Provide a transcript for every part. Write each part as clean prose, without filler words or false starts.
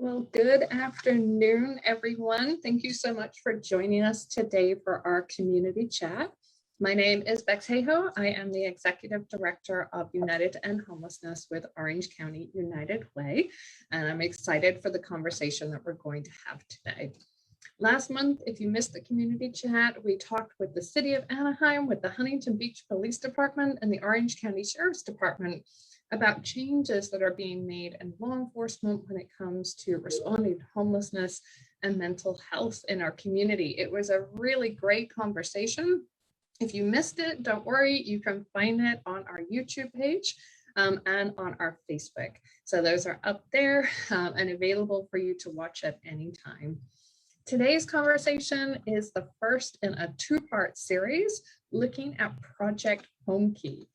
Well, good afternoon, everyone. Thank you so much for joining us today for our community chat. My name is Bex Hayhoe. I am the Executive Director of United to End Homelessness with Orange County United Way, and I'm excited for the conversation that we're going to have today. Last month, if you missed the community chat, we talked with the City of Anaheim, with the Huntington Beach Police Department, and the Orange County Sheriff's Department about changes that are being made in law enforcement when it comes to responding to homelessness and mental health in our community. It was a really great conversation. If you missed it, don't worry, you can find it on our YouTube page and on our Facebook. So those are up there and available for you to watch at any time. Today's conversation is the first in a two-part series looking at Project Homekey.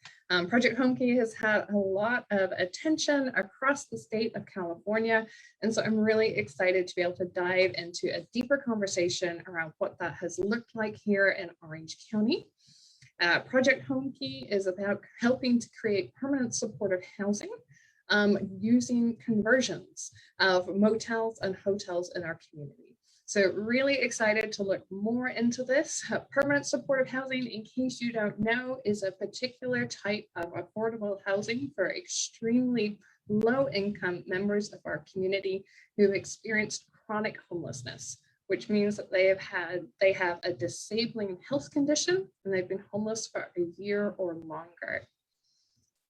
Project Homekey has had a lot of attention across the state of California, and so I'm really excited to be able to dive into a deeper conversation around what that has looked like here in Orange County. Project Homekey is about helping to create permanent supportive housing using conversions of motels and hotels in our community. So really excited to look more into this. Permanent supportive housing, in case you don't know, is a particular type of affordable housing for extremely low income members of our community who've experienced chronic homelessness, which means that they have a disabling health condition and they've been homeless for a year or longer.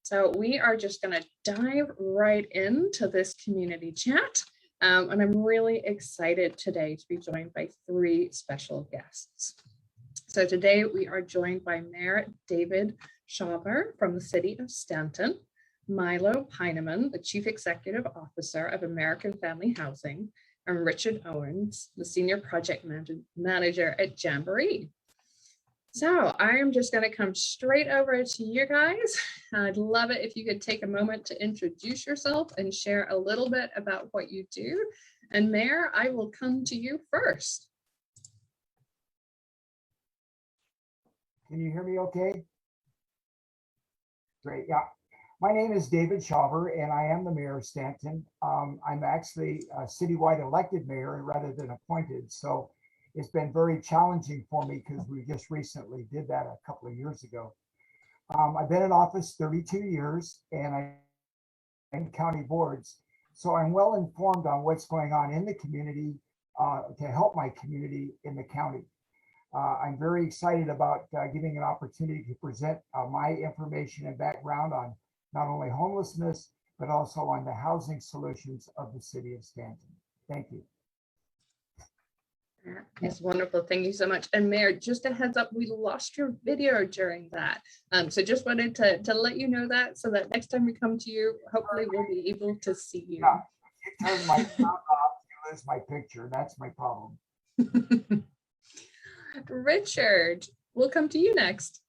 So we are just going to dive right into this community chat. And I'm really excited today to be joined by three special guests. So today we are joined by Mayor David Shawver from the City of Stanton, Milo Peinemann, the Chief Executive Officer of American Family Housing, and Richard Owens, the Senior Project Manager at Jamboree. So I am just going to come straight over to you guys. I'd love it if you could take a moment to introduce yourself and share a little bit about what you do. And Mayor, I will come to you first. Can you hear me okay? Great, yeah. My name is David Shawver and I am the Mayor of Stanton. I'm actually a citywide elected mayor rather than appointed. So it's been very challenging for me because we just recently did that a couple of years ago. I've been in office 32 years and I'm in county boards. So I'm well informed on what's going on in the community to help my community in the county. I'm very excited about giving an opportunity to present my information and background on not only homelessness, but also on the housing solutions of the City of Stanton. Thank you. It's wonderful. Thank you so much. And Mayor, just a heads up, we lost your video during that. So just wanted to let you know that so that next time we come to you, hopefully we'll be able to see you. Yeah, if you turn my sound off, you lose my picture. That's my problem. Richard, we'll come to you next.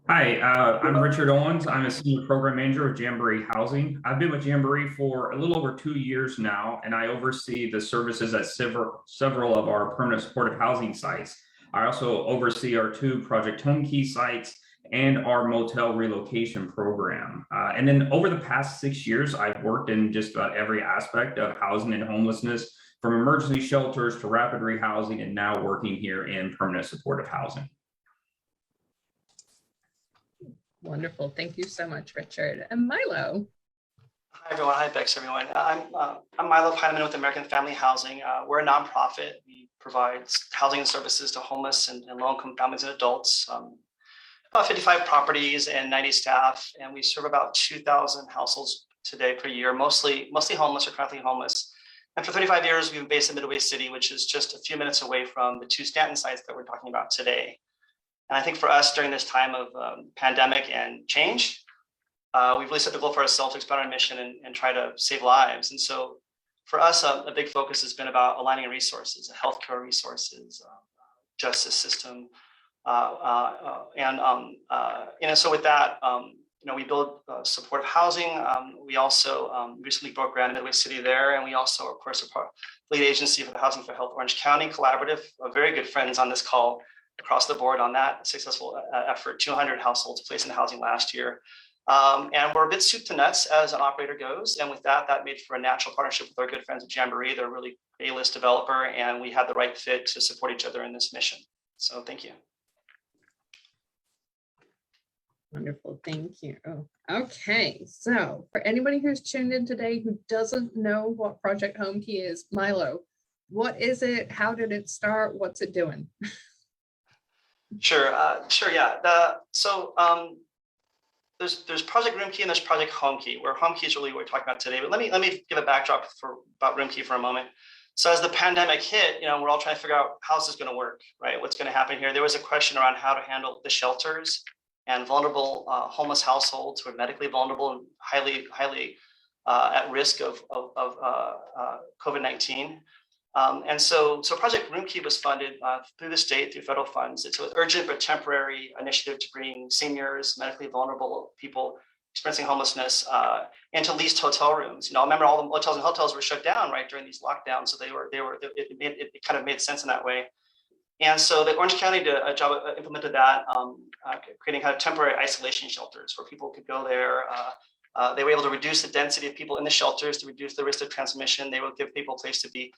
Hi, I'm Richard Owens. I'm a Senior Program Manager of Jamboree Housing. I've been with Jamboree for a little over 2 years now, and I oversee the services at several of our permanent supportive housing sites. I also oversee our 2 Project Homekey sites and our motel relocation program. And then over the past 6 years, I've worked in just about every aspect of housing and homelessness, from emergency shelters to rapid rehousing, and now working here in permanent supportive housing. Wonderful. Thank you so much, Richard. And Milo. Hi, everyone. Hi, Bex, everyone. I'm Milo Peinemann with American Family Housing. We're a nonprofit. We provide housing and services to homeless and low-income families and adults. About 55 properties and 90 staff, and we serve about 2,000 households today per year, mostly homeless or chronically homeless. And for 35 years, we've been based in Midway City, which is just a few minutes away from the 2 Stanton sites that we're talking about today. And I think for us during this time of pandemic and change, we've really set the goal for ourselves to expand our mission and try to save lives. And so for us, a big focus has been about aligning resources, healthcare resources, justice system. So with that, we build supportive housing. We also recently broke ground in Midway City there. And we also, of course, are part of the lead agency for the Housing for Health Orange County Collaborative, very good friends on this call across the board on that successful effort. 200 households placed in housing last year. And we're a bit soup to nuts as an operator goes. And with that, that made for a natural partnership with our good friends at Jamboree. They're a really A-list developer, and we had the right fit to support each other in this mission. So thank you. Wonderful, thank you. Okay, so for anybody who's tuned in today who doesn't know what Project Homekey is, Milo, what is it? How did it start? What's it doing? Sure, yeah. There's Project Roomkey and there's Project Homekey, where Homekey is really what we're talking about today. But let me give a backdrop about Roomkey for a moment. So as the pandemic hit, we're all trying to figure out how this is going to work, right? What's going to happen here? There was a question around how to handle the shelters and vulnerable homeless households who are medically vulnerable and highly at risk of COVID-19. And so Project Roomkey was funded through the state, through federal funds. It's an urgent but temporary initiative to bring seniors, medically vulnerable people experiencing homelessness into leased hotel rooms. I remember all the motels and hotels were shut down right during these lockdowns, so it kind of made sense in that way. And so the Orange County did a job implemented that, creating kind of temporary isolation shelters where people could go there. They were able to reduce the density of people in the shelters to reduce the risk of transmission. They would give people a place to be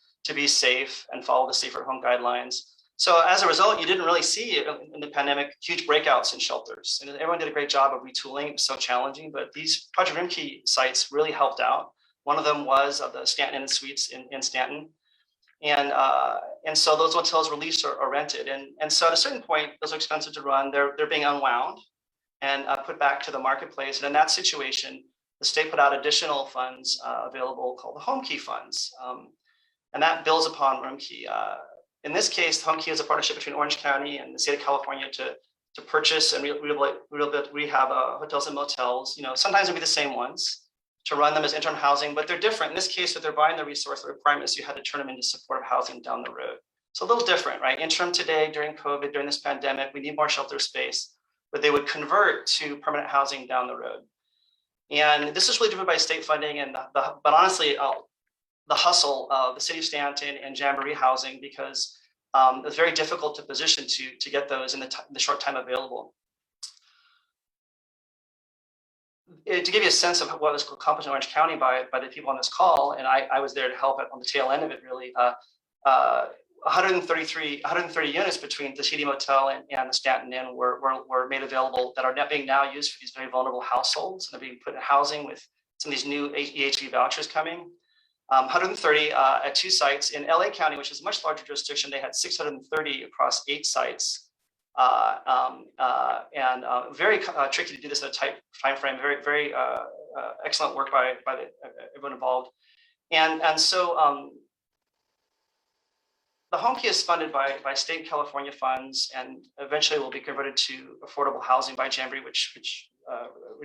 safe and follow the safer home guidelines. So as a result, you didn't really see in the pandemic huge breakouts in shelters. And everyone did a great job of retooling. It was so challenging, but these Project Roomkey sites really helped out. One of them was the Stanton Suites in Stanton. And so those hotels were leased or rented. And so at a certain point, those are expensive to run. They're being unwound and put back to the marketplace. And in that situation, the state put out additional funds available called the Homekey funds. And that builds upon Roomkey. In this case, Homekey is a partnership between Orange County and the state of California to purchase and rehab hotels and motels. Sometimes it'll be the same ones, to run them as interim housing, but they're different. In this case, if they're buying the resource, the requirement is you had to turn them into supportive housing down the road. So a little different, right? Interim today, during COVID, during this pandemic, we need more shelter space, but they would convert to permanent housing down the road. And this is really driven by state funding, but honestly, the hustle of the City of Stanton and Jamboree Housing, because it's very difficult to position to get those in the short time available. To give you a sense of what was accomplished in Orange County by the people on this call, and I was there to help on the tail end of it, really, 130 units between the City Motel and the Stanton Inn were made available that are being now used for these very vulnerable households. And they're being put in housing with some of these new EHV vouchers coming. 130 at 2 sites. In LA County, which is a much larger jurisdiction, they had 630 across 8 sites. Very tricky to do this in a tight time frame. Very excellent work by everyone involved. And so the Homekey is funded by state and California funds, and eventually will be converted to affordable housing by Jamboree, which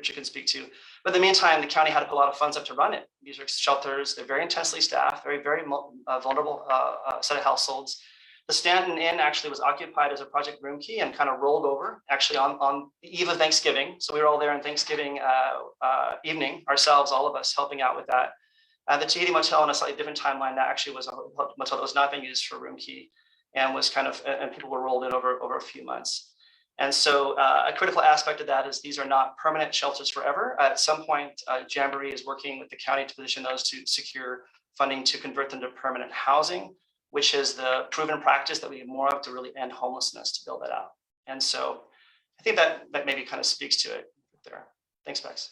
you can speak to. But in the meantime, the county had to put a lot of funds up to run it. These are shelters. They're very intensely staffed, very vulnerable set of households. The Stanton Inn actually was occupied as a Project Roomkey and kind of rolled over actually on the eve of Thanksgiving. So we were all there on Thanksgiving evening, ourselves, all of us helping out with that. The Tahiti Motel on a slightly different timeline, that actually was a motel that was not being used for Roomkey and was and people were rolled in over a few months. And so a critical aspect of that is these are not permanent shelters forever. At some point, Jamboree is working with the county to position those to secure funding to convert them to permanent housing, which is the proven practice that we need more of to really end homelessness, to build that out. And so I think that maybe kind of speaks to it there. Thanks, Bex.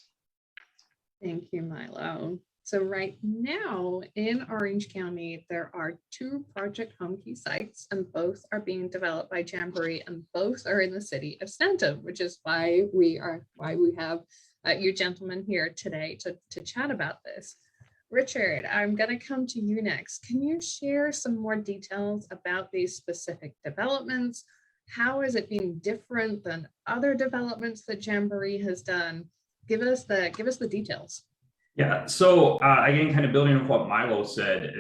Thank you, Milo. So right now in Orange County, there are 2 Project Homekey sites, and both are being developed by Jamboree, and both are in the city of Stanton, which is why we have you gentlemen here today to chat about this. Richard, I'm going to come to you next. Can you share some more details about these specific developments? How is it being different than other developments that Jamboree has done? Give us the details. Yeah, so again, kind of building on what Milo said,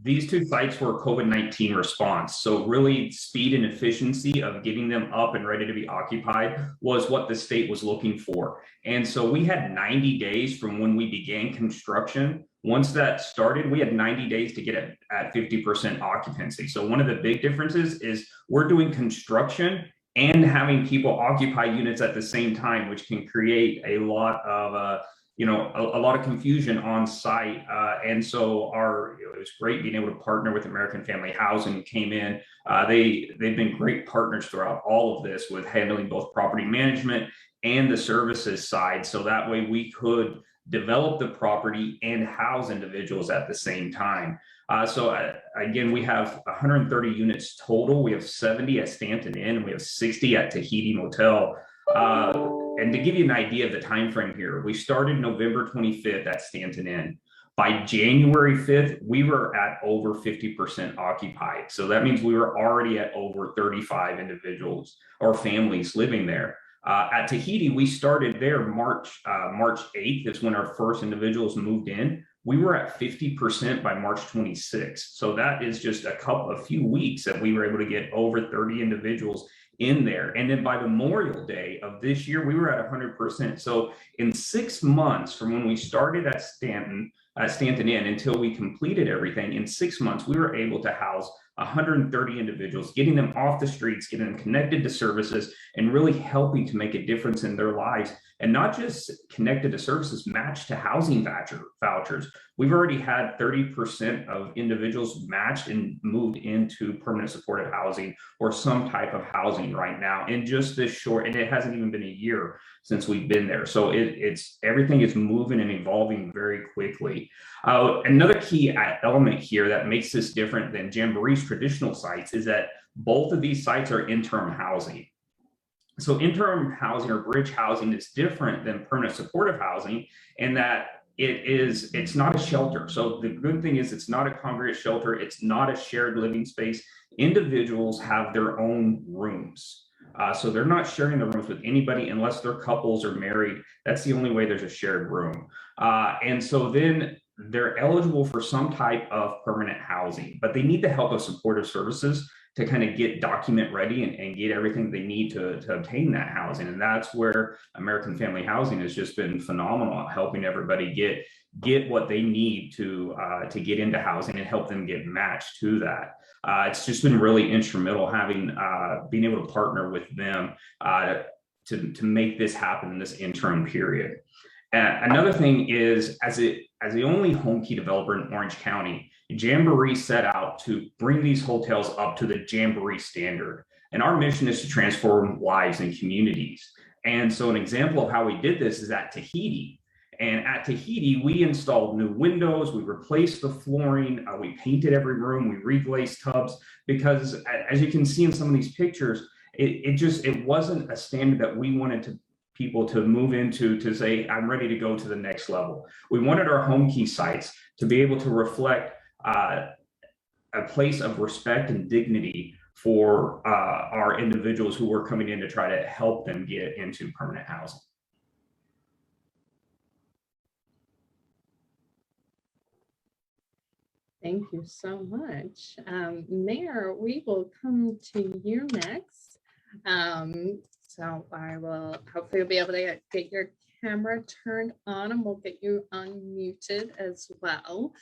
these 2 sites were COVID-19 response. So really speed and efficiency of getting them up and ready to be occupied was what the state was looking for. And so we had 90 days from when we began construction. Once that started, we had 90 days to get it at 50% occupancy. So one of the big differences is we're doing construction and having people occupy units at the same time, which can create a lot of a lot of confusion on site. And so it was great being able to partner with American Family Housing. Came in. They've been great partners throughout all of this with handling both property management and the services side. So that way we could develop the property and house individuals at the same time. Again, we have 130 units total. We have 70 at Stanton Inn, and we have 60 at Tahiti Motel. And to give you an idea of the time frame here, we started November 25th at Stanton Inn. By January 5th, we were at over 50% occupied. So that means we were already at over 35 individuals or families living there. At Tahiti, we started there March 8th is when our first individuals moved in. We were at 50% by March 26th. So that is just a few weeks that we were able to get over 30 individuals in there. And then by Memorial Day of this year, we were at 100%. So in 6 months from when we started at Stanton Inn until we completed everything, in 6 months, we were able to house 130 individuals, getting them off the streets, getting them connected to services, and really helping to make a difference in their lives. And not just connected to services, matched to housing vouchers. We've already had 30% of individuals matched and moved into permanent supportive housing or some type of housing right now in just this short, and it hasn't even been a year since we've been there. So it's everything is moving and evolving very quickly. Another key element here that makes this different than Jamboree's traditional sites is that both of these sites are interim housing. So interim housing or bridge housing is different than permanent supportive housing in that it's not a shelter. So the good thing is it's not a congregate shelter. It's not a shared living space. Individuals have their own rooms. So they're not sharing the rooms with anybody unless they're couples or married. That's the only way there's a shared room. And so then they're eligible for some type of permanent housing, but they need the help of supportive services to kind of get document ready and get everything they need to obtain that housing. And that's where American Family Housing has just been phenomenal at helping everybody get what they need to get into housing and help them get matched to that. It's just been really instrumental having being able to partner with them to make this happen in this interim period. Another thing is, as the only Homekey developer in Orange County, Jamboree set out to bring these hotels up to the Jamboree standard. And our mission is to transform lives and communities. And so an example of how we did this is at Tahiti. And at Tahiti, we installed new windows, we replaced the flooring, we painted every room, we reglazed tubs, because as you can see in some of these pictures, it wasn't a standard that we wanted people to move into to say, I'm ready to go to the next level. We wanted our Homekey sites to be able to reflect a place of respect and dignity for our individuals who were coming in to try to help them get into permanent housing. Thank you so much. Mayor, we will come to you next. So I will hopefully be able to get your camera turned on, and we'll get you unmuted as well,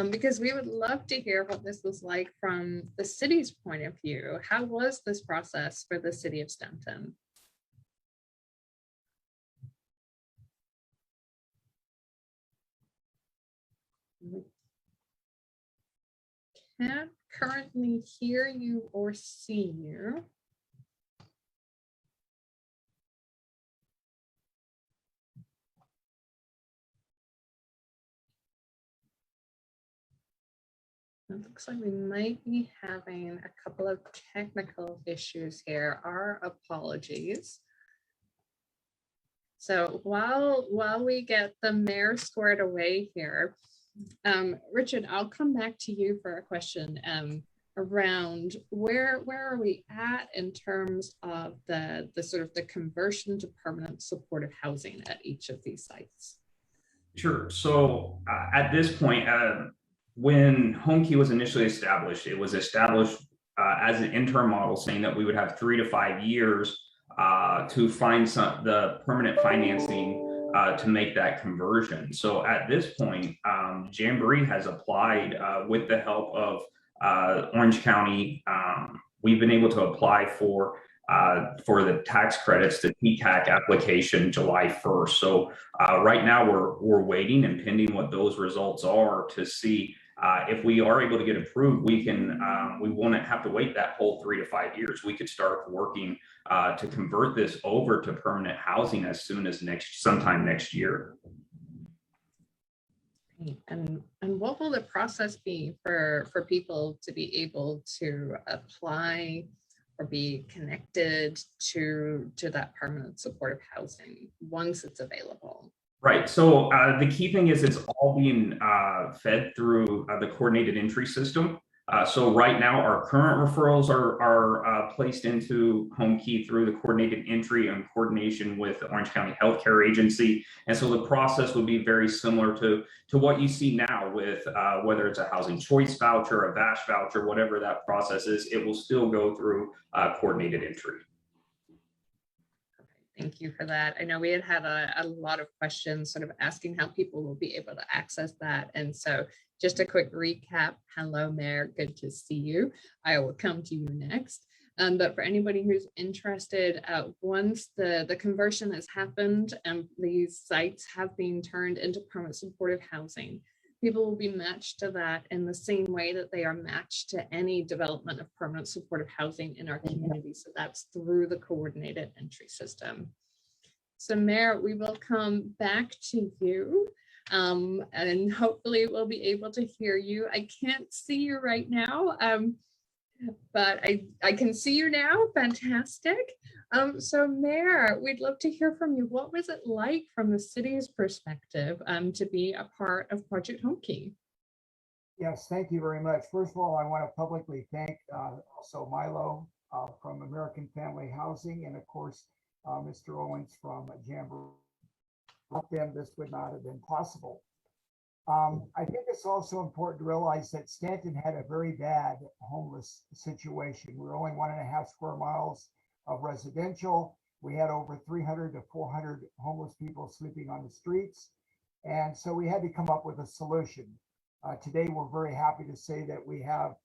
because we would love to hear what this was like from the city's point of view. How was this process for the city of Stanton? We can't currently hear you or see you. It looks like we might be having a couple of technical issues here. Our apologies. So while we get the mayor squared away here, Richard, I'll come back to you for a question around where are we at in terms of the sort of the conversion to permanent supportive housing at each of these sites? Sure. So at this point, when Homekey was initially established, it was established as an interim model, saying that we would have 3 to 5 years to find the permanent financing to make that conversion. So at this point, Jamboree has applied with the help of Orange County. We've been able to apply for for the tax credits, the TTAC application July 1st. So right now we're waiting and pending what those results are to see if we are able to get approved. We won't have to wait that whole 3 to 5 years. We could start working to convert this over to permanent housing as soon as sometime next year. And what will the process be for people to be able to apply or be connected to that permanent supportive housing once it's available? Right. So the key thing is it's all being fed through the coordinated entry system. So right now, our current referrals are placed into Homekey through the coordinated entry in coordination with the Orange County Healthcare Agency. And so the process would be very similar to what you see now with whether it's a housing choice voucher, a VASH voucher, whatever that process is, it will still go through coordinated entry. Thank you for that. I know we had a lot of questions sort of asking how people will be able to access that. And so just a quick recap. Hello, Mayor. Good to see you. I will come to you next. But for anybody who's interested, once the conversion has happened and these sites have been turned into permanent supportive housing, people will be matched to that in the same way that they are matched to any development of permanent supportive housing in our community. So that's through the coordinated entry system. So Mayor, we will come back to you and hopefully we'll be able to hear you. I can't see you right now, but I can see you now. Fantastic. So Mayor, we'd love to hear from you. What was it like from the city's perspective to be a part of Project Homekey? Yes, thank you very much. First of all, I want to publicly thank also Milo from American Family Housing, and of course, Mr. Owens from Jamboree. Without them, this would not have been possible. I think it's also important to realize that Stanton had a very bad homeless situation. We were only 1.5 square miles of residential. We had over 300 to 400 homeless people sleeping on the streets. And so we had to come up with a solution. Today, we're very happy to say that we have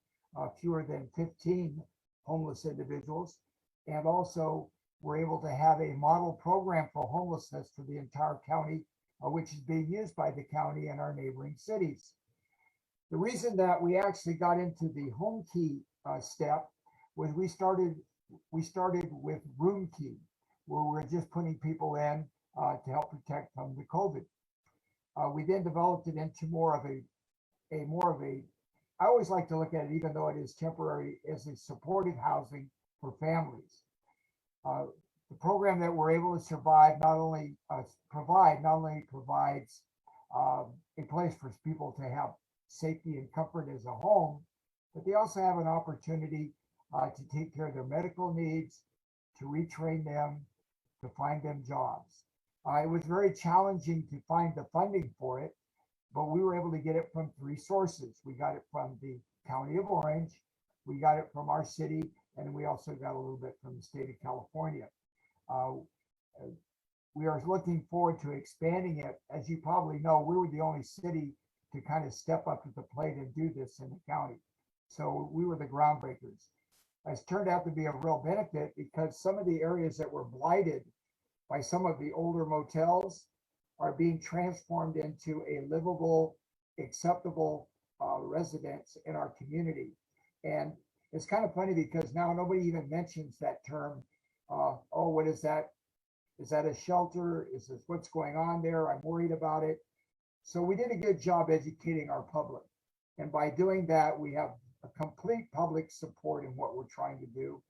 fewer than 15 homeless individuals. And also, we're able to have a model program for homelessness for the entire county, which is being used by the county and our neighboring cities. The reason that we actually got into the Homekey step was we started with Room Key, where we're just putting people in to help protect from the COVID. We then developed it into more of a, I always like to look at it, even though it is temporary, as a supportive housing for families. The program that we're able to survive not only provides a place for people to have safety and comfort as a home, but they also have an opportunity to take care of their medical needs, to retrain them, to find them jobs. It was very challenging to find the funding for it, but we were able to get it from 3 sources. We got it from the County of Orange, we got it from our city, and we also got a little bit from the state of California. We are looking forward to expanding it. As you probably know, we were the only city to kind of step up to the plate and do this in the county. So we were the groundbreakers. It's turned out to be a real benefit because some of the areas that were blighted by some of the older motels are being transformed into a livable, acceptable residence in our community. And it's kind of funny because now nobody even mentions that term. Oh, what is that? Is that a shelter? Is this what's going on there? I'm worried about it. So we did a good job educating our public. And by doing that, we have a complete public support in what we're trying to do.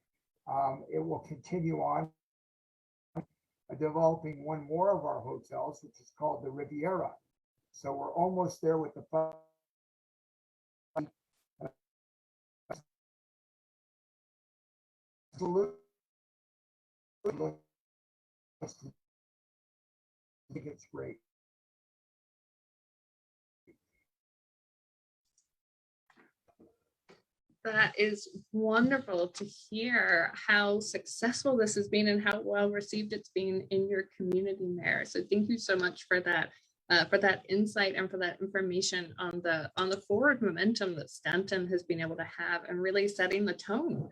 It will continue on developing one more of our hotels, which is called the Riviera. So we're almost there with the absolute. I think it's great. That is wonderful to hear how successful this has been and how well received it's been in your community, Mayor. So thank you so much for that insight and for that information on the forward momentum that Stanton has been able to have and really setting the tone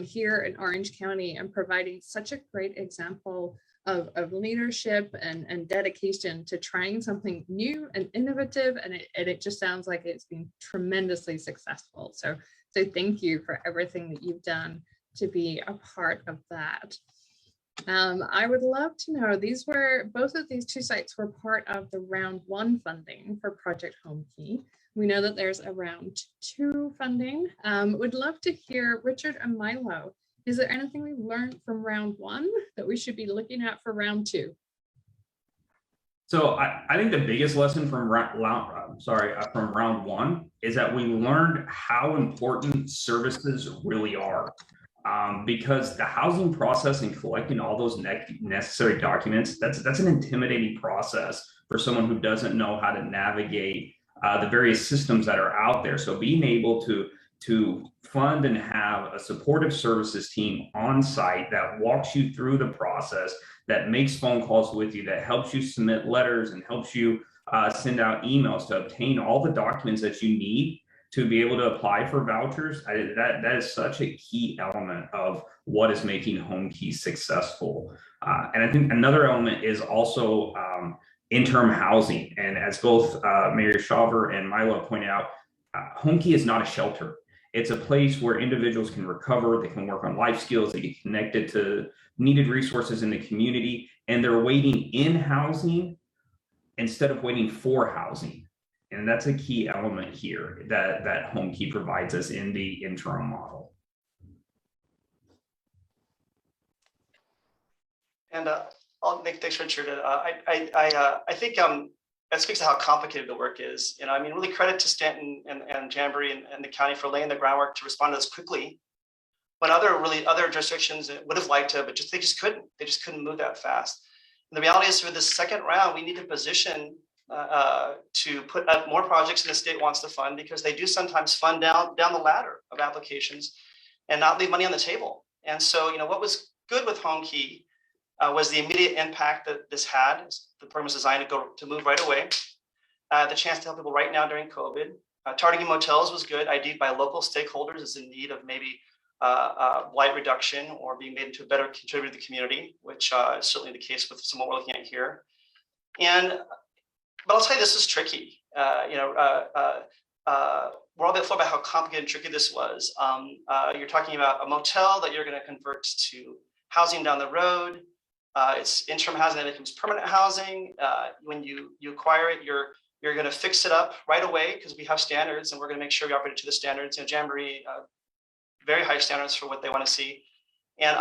here in Orange County and providing such a great example of leadership and dedication to trying something new and innovative. And it just sounds like it's been tremendously successful. So thank you for everything that you've done to be a part of that. I would love to know, both of these two sites were part of the round 1 funding for Project Homekey. We know that there's a round 2 funding. Would love to hear, Richard and Milo, is there anything we learned from round 1 that we should be looking at for round 2? So I think the biggest lesson from round 1 is that we learned how important services really are. Because the housing process and collecting all those necessary documents, that's an intimidating process for someone who doesn't know how to navigate the various systems that are out there. So being able to fund and have a supportive services team on site that walks you through the process, that makes phone calls with you, that helps you submit letters and helps you send out emails to obtain all the documents that you need to be able to apply for vouchers, that is such a key element of what is making Homekey successful. And I think another element is also interim housing. And as both Mayor Shawver and Milo pointed out, Homekey is not a shelter. It's a place where individuals can recover, they can work on life skills, they get connected to needed resources in the community, and they're waiting in housing instead of waiting for housing. And that's a key element here that Homekey provides us in the interim model. And thanks, Richard. I think that speaks to how complicated the work is. I mean, really credit to Stanton and Jamboree and the county for laying the groundwork to respond to this quickly, when other jurisdictions would have liked to, but they just couldn't. They just couldn't move that fast. And the reality is, for this second round, we need to position to put up more projects than the state wants to fund, because they do sometimes fund down the ladder of applications and not leave money on the table. And so, what was good with Homekey was the immediate impact that this had. The program was designed to move right away. The chance to help people right now during COVID. Targeting motels was good. ID'd by local stakeholders is in need of maybe blight reduction or being made into a better contributor to the community, which is certainly the case with some of what we're looking at here. But I'll tell you, this is tricky. We're all a bit floored by how complicated and tricky this was. You're talking about a motel that you're going to convert to housing down the road. It's interim housing that becomes permanent housing. When you acquire it, you're going to fix it up right away, because we have standards, and we're going to make sure we operate it to the standards. Jamboree, very high standards for what they want to see, and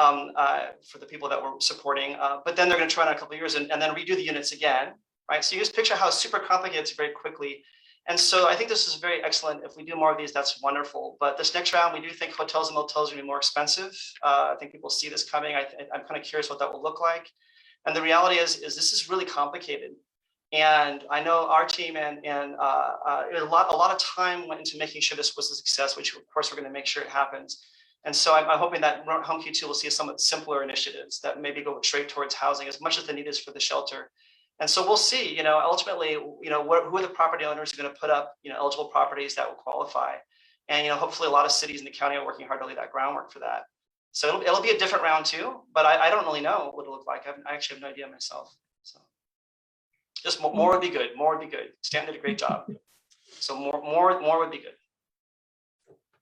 for the people that we're supporting. But then they're going to try in a couple of years and then redo the units again. Right, so you just picture how super complicated it's very quickly. And so I think this is very excellent. If we do more of these, that's wonderful. But this next round, we do think hotels and motels are going to be more expensive. I think people see this coming. I'm kind of curious what that will look like. And the reality is this is really complicated. And I know our team and a lot of time went into making sure this was a success, which of course we're going to make sure it happens. And so I'm hoping that Homekey 2 will see somewhat simpler initiatives that maybe go straight towards housing, as much as the need is for the shelter. And so we'll see, ultimately, who are the property owners who are going to put up, eligible properties that will qualify. And, hopefully a lot of cities in the county are working hard to lay that groundwork for that. So it'll be a different round 2, but I don't really know what it'll look like. I actually have no idea myself. So just more would be good. More would be good. Stan did a great job. So more would be good.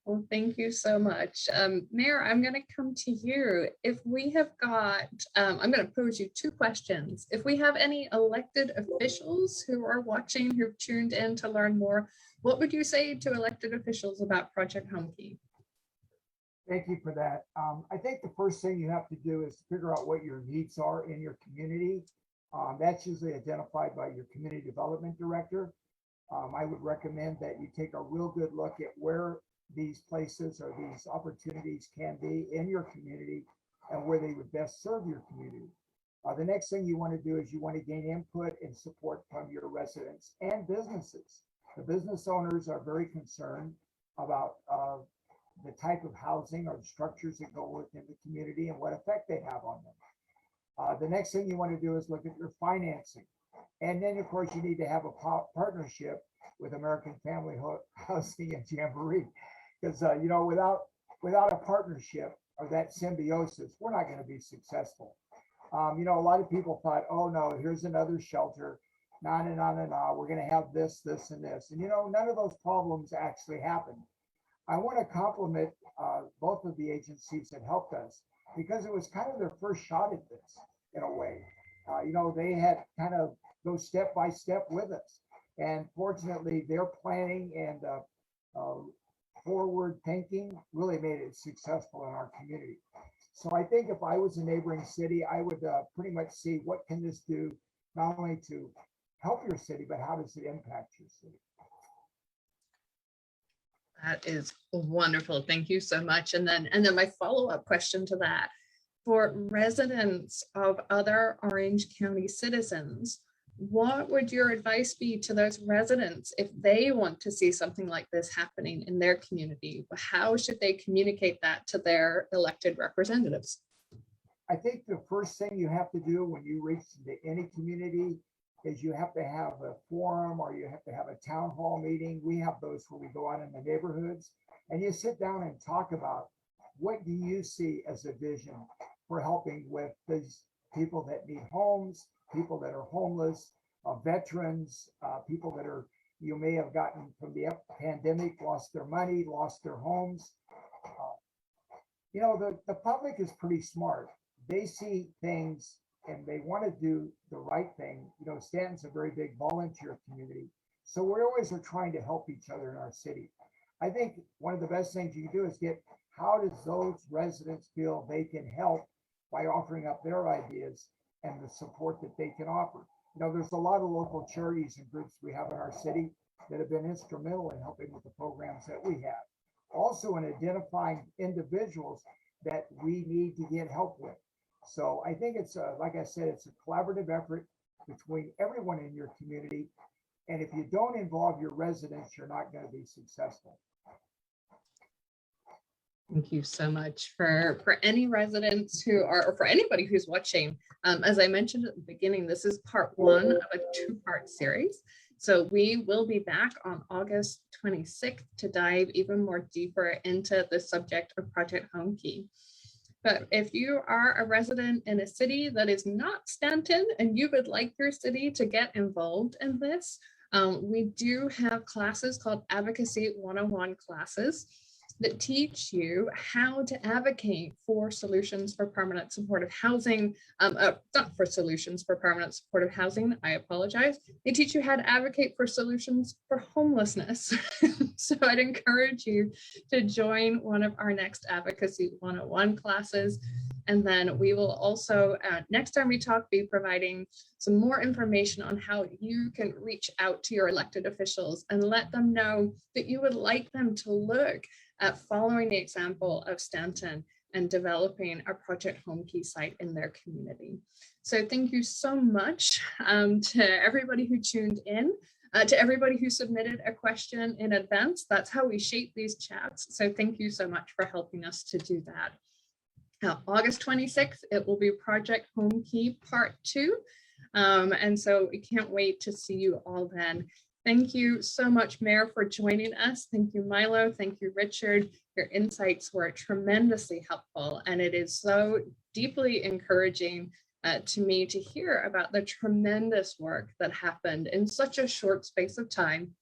Well, thank you so much. Mayor, I'm going to come to you. If we have got, I'm going to pose you 2 questions. If we have any elected officials who are watching, who've tuned in to learn more, what would you say to elected officials about Project Homekey? Thank you for that. I think the first thing you have to do is figure out what your needs are in your community. That's usually identified by your community development director. I would recommend that you take a real good look at where these places or these opportunities can be in your community and where they would best serve your community. The next thing you want to do is you want to gain input and support from your residents and businesses. The business owners are very concerned about the type of housing or the structures that go within the community and what effect they have on them. The next thing you want to do is look at your financing. And then, of course, you need to have a partnership with American Family Housing and Jamboree. Because, without a partnership, or that symbiosis, we're not going to be successful. You know, a lot of people thought, oh no, here's another shelter, we're going to have this, this, and this. And you know, none of those problems actually happened. I want to compliment both of the agencies that helped us, because it was kind of their first shot at this in a way. You know, they had kind of go step by step with us. And fortunately, their planning and forward thinking really made it successful in our community. So I think if I was a neighboring city, I would pretty much see what can this do, not only to help your city, but how does it impact your city? That is wonderful. Thank you so much. And then my follow-up question to that, for residents of other Orange County citizens, what would your advice be to those residents if they want to see something like this happening in their community? How should they communicate that to their elected representatives? I think the first thing you have to do when you reach into any community is you have to have a forum, or you have to have a town hall meeting. We have those where we go out in the neighborhoods and you sit down and talk about, what do you see as a vision for helping with these people that need homes, people that are homeless, veterans, people that are, you may have gotten from the pandemic, lost their money, lost their homes. You know, the public is pretty smart. They see things and they want to do the right thing. You know, Stanton's a very big volunteer community, so we always are trying to help each other in our city. I think one of the best things you can do is get, how does those residents feel they can help by offering up their ideas and the support that they can offer. You know, there's a lot of local charities and groups we have in our city that have been instrumental in helping with the programs that we have. Also in identifying individuals that we need to get help with. So I think it's like I said, it's a collaborative effort between everyone in your community. And if you don't involve your residents, you're not going to be successful. Thank you so much. For any residents who are, or for anybody who's watching, as I mentioned at the beginning, this is part one of a two-part series. So we will be back on August 26th to dive even more deeper into the subject of Project Homekey. But if you are a resident in a city that is not Stanton and you would like your city to get involved in this, we do have classes called Advocacy 101 classes that teach you how to advocate for solutions for permanent supportive housing, not for solutions for permanent supportive housing, I apologize. They teach you how to advocate for solutions for homelessness. So I'd encourage you to join one of our next Advocacy 101 classes. And then we will also, next time we talk, be providing some more information on how you can reach out to your elected officials and let them know that you would like them to look at following the example of Stanton and developing a Project Homekey site in their community. So thank you so much to everybody who tuned in, to everybody who submitted a question in advance. That's how we shape these chats. So thank you so much for helping us to do that. August 26th, it will be Project Homekey Part 2. And so we can't wait to see you all then. Thank you so much, Mayor, for joining us. Thank you, Milo. Thank you, Richard. Your insights were tremendously helpful, and it is so deeply encouraging to me to hear about the tremendous work that happened in such a short space of time,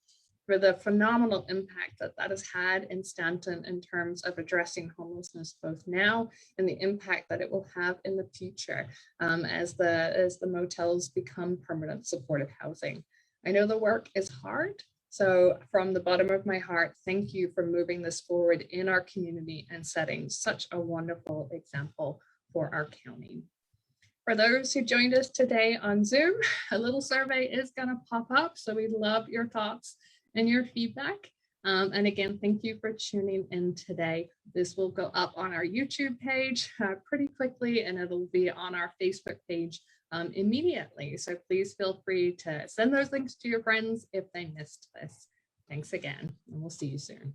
for the phenomenal impact that that has had in Stanton in terms of addressing homelessness both now and the impact that it will have in the future as the motels become permanent supportive housing. I know the work is hard, so from the bottom of my heart, thank you for moving this forward in our community and setting such a wonderful example for our county. For those who joined us today on Zoom, a little survey is going to pop up, so we'd love your thoughts and your feedback. And again, thank you for tuning in today. This will go up on our YouTube page pretty quickly, and it'll be on our Facebook page immediately. So please feel free to send those links to your friends if they missed this. Thanks again, and we'll see you soon.